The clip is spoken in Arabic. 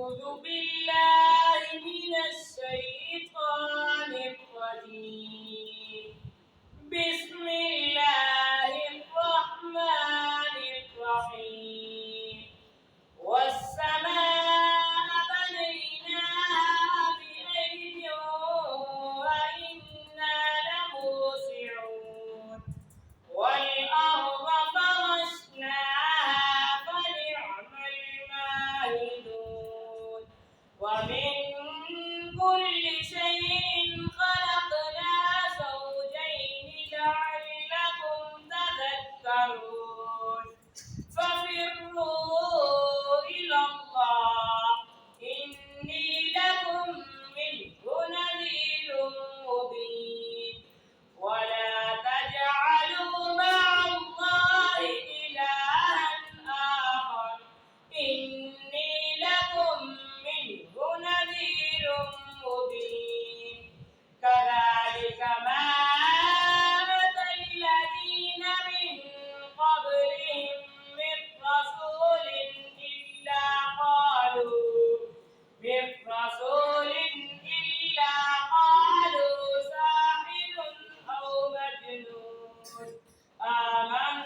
أعوذ بالله من الشيطان الرجيم. بسم الله الرحمن الرحيم. والسماء بنيناها بأيد وإنا لموسعون والأرض فرشناها فنعم الماهدون ومن كل شيء خلقنا زوجين لعلكم تذكرون ففروا إلى الله إني لكم منه نذير مبين ولا تجعلوا مع الله إلها آخر إني لكم منه نذير مبين كذلك ما أتى الذين من قبلهم من رسول إلا قالوا ساحر أو مجنون آمنا